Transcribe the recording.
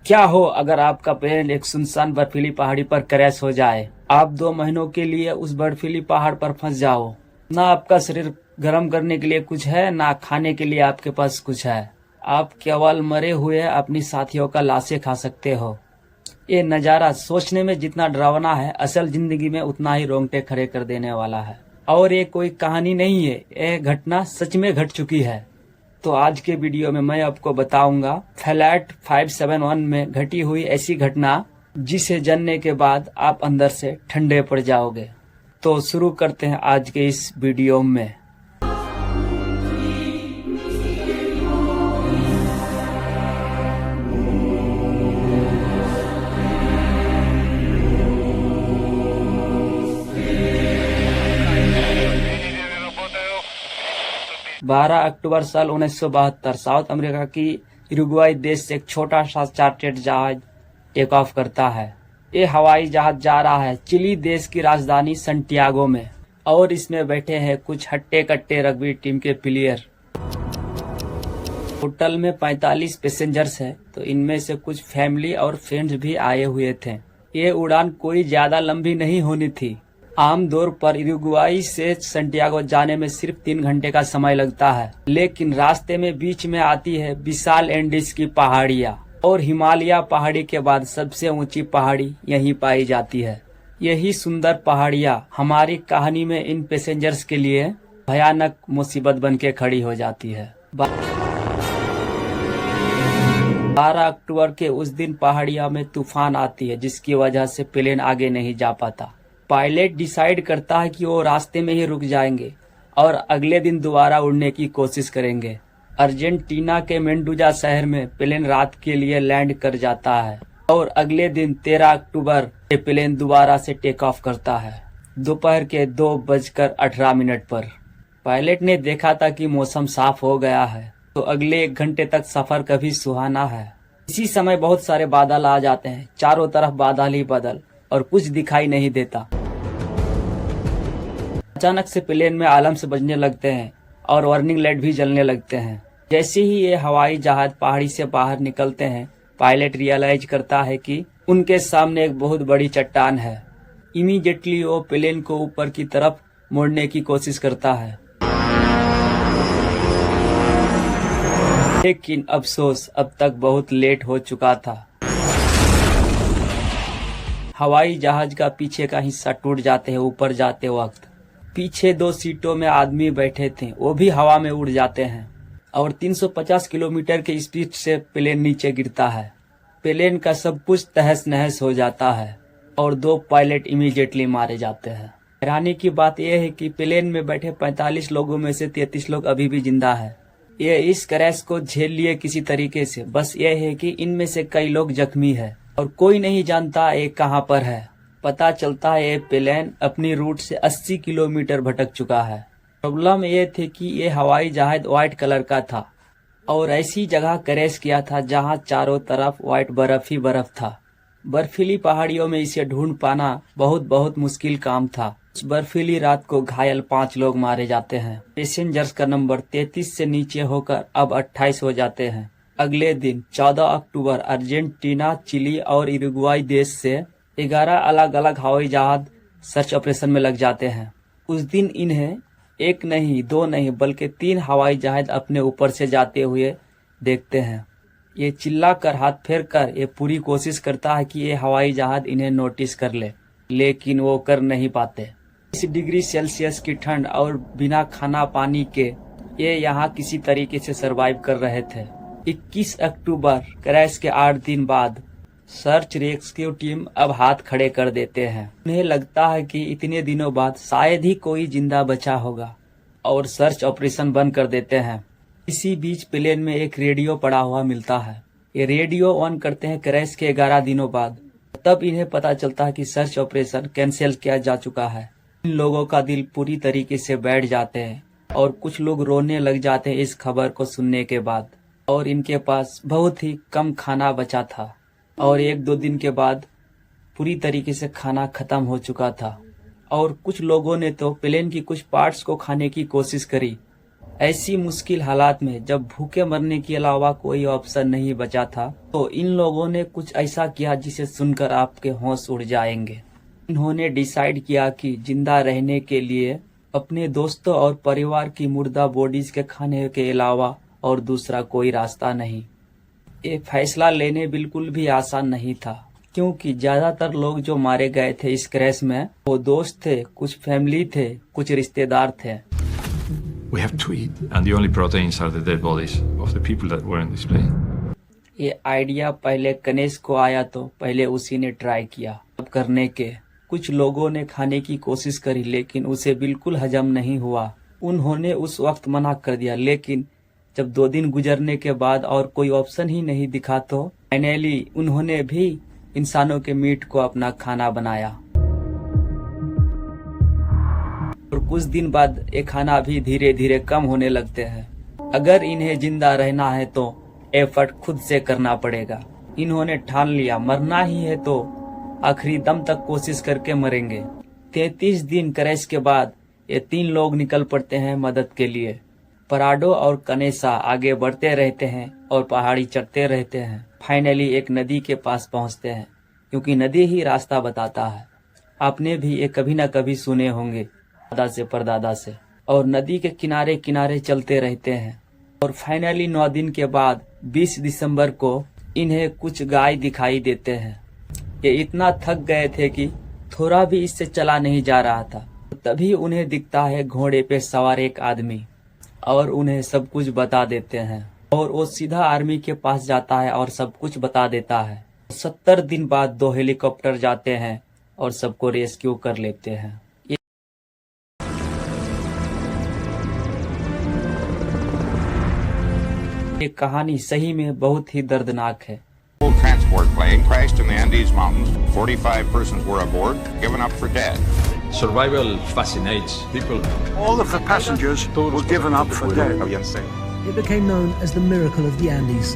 क्या हो अगर आपका प्लेन एक सुनसान बर्फीली पहाड़ी पर क्रैश हो जाए। आप 2 महीनों के लिए उस बर्फीली पहाड़ पर फंस जाओ। ना आपका शरीर गर्म करने के लिए कुछ है, ना खाने के लिए आपके पास कुछ है। आप केवल मरे हुए अपनी साथियों का लाशें खा सकते हो। ये नज़ारा सोचने में जितना डरावना है, असल जिंदगी में उतना ही रोंगटे खड़े कर देने वाला है। और ये कोई कहानी नहीं है, यह घटना सच में घट चुकी है। तो आज के वीडियो में मैं आपको बताऊंगा फ्लाइट 571 में घटी हुई ऐसी घटना जिसे जानने के बाद आप अंदर से ठंडे पड़ जाओगे। तो शुरू करते हैं आज के इस वीडियो में। बारह अक्टूबर साल 1972 साउथ अमेरिका की उरुग्वाई देश से एक छोटा सा चार्टर्ड जहाज टेक ऑफ करता है। ये हवाई जहाज जा रहा है चिली देश की राजधानी सैंटियागो में, और इसमें बैठे हैं कुछ हट्टे कट्टे रग्बी टीम के प्लेयर। होटल में 45 पैसेंजर्स हैं, तो इनमें से कुछ फैमिली और फ्रेंड्स भी आए हुए थे। ये उड़ान कोई ज्यादा लंबी नहीं होनी थी। आम तौर पर उरुग्वाई से सैंटियागो जाने में सिर्फ 3 घंटे का समय लगता है, लेकिन रास्ते में बीच में आती है विशाल एंडीज की पहाड़ियाँ, और हिमालय पहाड़ी के बाद सबसे ऊंची पहाड़ी यहीं पाई जाती है। यही सुंदर पहाड़ियाँ हमारी कहानी में इन पैसेंजर्स के लिए भयानक मुसीबत बन के खड़ी हो जाती है। 12 अक्टूबर के उस दिन पहाड़ियाँ में तूफान आती है, जिसकी वजह से प्लेन आगे नहीं जा पाता। पायलट डिसाइड करता है कि वो रास्ते में ही रुक जाएंगे और अगले दिन दोबारा उड़ने की कोशिश करेंगे। अर्जेंटीना के मेंडूजा शहर में प्लेन रात के लिए लैंड कर जाता है, और अगले दिन 13 अक्टूबर ये प्लेन दोबारा से टेक ऑफ करता है दोपहर के 2:18 पर। पायलट ने देखा था कि मौसम साफ हो गया है, तो अगले 1 घंटे तक सफर कभी सुहाना है। इसी समय बहुत सारे बादल आ जाते हैं, चारों तरफ बादल ही बादल, और कुछ दिखाई नहीं देता। अचानक से प्लेन में अलार्म्स बजने लगते हैं और वार्निंग लाइट भी जलने लगते हैं। जैसे ही ये हवाई जहाज पहाड़ी से बाहर निकलते हैं, पायलट रियलाइज करता है कि उनके सामने एक बहुत बड़ी चट्टान है। इमीडिएटली वो प्लेन को ऊपर की तरफ मोड़ने की कोशिश करता है, लेकिन अफसोस अब तक बहुत लेट हो चुका था। हवाई जहाज का पीछे का हिस्सा टूट जाते हैं। ऊपर जाते वक्त पीछे 2 सीटों में आदमी बैठे थे, वो भी हवा में उड़ जाते हैं, और 350 किलोमीटर की स्पीड से प्लेन नीचे गिरता है। प्लेन का सब कुछ तहस नहस हो जाता है, और 2 पायलट इमीडिएटली मारे जाते हैं। हैरानी की बात यह है कि प्लेन में बैठे 45 लोगों में से 33 लोग अभी भी जिंदा है। ये इस क्रैश को झेल लिए किसी तरीके से। बस यह है कि इनमें से कई लोग जख्मी है, और कोई नहीं जानता ये कहां पर है। पता चलता है ये प्लेन अपनी रूट से 80 किलोमीटर भटक चुका है। प्रॉब्लम ये थी कि ये हवाई जहाज व्हाइट कलर का था, और ऐसी जगह क्रैश किया था जहां चारों तरफ व्हाइट बर्फ ही बर्फ था। बर्फीली पहाड़ियों में इसे ढूंढ पाना बहुत मुश्किल काम था। उस बर्फीली रात को घायल 5 लोग मारे जाते हैं। पैसेंजर्स का नंबर 33 से नीचे होकर अब 28 हो जाते हैं। अगले दिन 14 अक्टूबर अर्जेंटीना, चिली और उरुग्वाई देश से 11 अलग अलग हवाई जहाज सर्च ऑपरेशन में लग जाते हैं। उस दिन इन्हें 1 नहीं 2 नहीं बल्कि 3 हवाई जहाज अपने ऊपर से जाते हुए देखते हैं। ये चिल्ला कर हाथ फेर कर ये पूरी कोशिश करता है कि ये हवाई जहाज इन्हें नोटिस कर ले, लेकिन वो कर नहीं पाते। 20 डिग्री सेल्सियस की ठंड और बिना खाना पानी के ये यहाँ किसी तरीके से सरवाइव कर रहे थे। 21 अक्टूबर क्रैश के 8 दिन बाद सर्च रेस्क्यू टीम अब हाथ खड़े कर देते हैं। उन्हें लगता है कि इतने दिनों बाद शायद ही कोई जिंदा बचा होगा, और सर्च ऑपरेशन बंद कर देते हैं। इसी बीच प्लेन में एक रेडियो पड़ा हुआ मिलता है। ये रेडियो ऑन करते हैं क्रैश के 11 दिनों बाद। तब इन्हें पता चलता है कि सर्च ऑपरेशन कैंसिल किया जा चुका है। इन लोगों का दिल पूरी तरीके से बैठ जाते हैं, और कुछ लोग रोने लग जाते हैं इस खबर को सुनने के बाद। और इनके पास बहुत ही कम खाना बचा था, और 1-2 दिन के बाद पूरी तरीके से खाना खत्म हो चुका था। और कुछ लोगों ने तो प्लेन की कुछ पार्ट्स को खाने की कोशिश करी, ऐसी मुश्किल हालात में जब भूखे मरने के अलावा कोई ऑप्शन नहीं बचा था, तो इन लोगों ने कुछ ऐसा किया जिसे सुनकर आपके होश उड़ जाएंगे। इन्होंने डिसाइड किया कि जिंदा रहने के लिए अपने दोस्तों और परिवार की मुर्दा बॉडीज के खाने के अलावा और दूसरा कोई रास्ता नहीं। ये फैसला लेने बिल्कुल भी आसान नहीं था, क्योंकि ज्यादातर लोग जो मारे गए थे इस क्रैश में वो दोस्त थे, कुछ फैमिली थे, कुछ रिश्तेदार थे। We have to eat, and the only proteins are the dead bodies of the people that were in this plane. ये आइडिया पहले गणेश को आया तो पहले उसी ने ट्राई किया। अब करने के कुछ लोगों ने खाने की कोशिश करी, लेकिन उसे बिल्कुल हजम नहीं हुआ। उन्होंने उस वक्त मना कर दिया, लेकिन जब 2 दिन गुजरने के बाद और कोई ऑप्शन ही नहीं दिखा तो फाइनली उन्होंने भी इंसानों के मीट को अपना खाना बनाया। और कुछ दिन बाद ये खाना भी धीरे धीरे कम होने लगते हैं। अगर इन्हें जिंदा रहना है तो एफर्ट खुद से करना पड़ेगा। इन्होंने ठान लिया, मरना ही है तो आखिरी दम तक कोशिश करके मरेंगे। 33 दिन क्रैश के बाद ये 3 लोग निकल पड़ते हैं मदद के लिए। पराडो और कनेसा आगे बढ़ते रहते हैं और पहाड़ी चढ़ते रहते हैं। फाइनली एक नदी के पास पहुंचते हैं, क्योंकि नदी ही रास्ता बताता है। आपने भी ये कभी न कभी सुने होंगे दादा से परदादा से। और नदी के किनारे किनारे चलते रहते हैं। और फाइनली 9 दिन के बाद 20 दिसंबर को इन्हें कुछ गाय दिखाई देते हैं। ये इतना थक गए थे कि थोड़ा भी इससे चला नहीं जा रहा था। तभी उन्हें दिखता है घोड़े पे सवार एक आदमी, और उन्हें सब कुछ बता देते हैं। और वो सीधा आर्मी के पास जाता है और सब कुछ बता देता है। 70 दिन बाद 2 हेलीकॉप्टर जाते हैं और सबको रेस्क्यू कर लेते हैं। ये कहानी सही में बहुत ही दर्दनाक है। Transport plane crashed in the Andes Mountains. 45 persons were aboard, given up for dead. Survival fascinates people. All of the passengers were given up for dead. It became known as the Miracle of the Andes.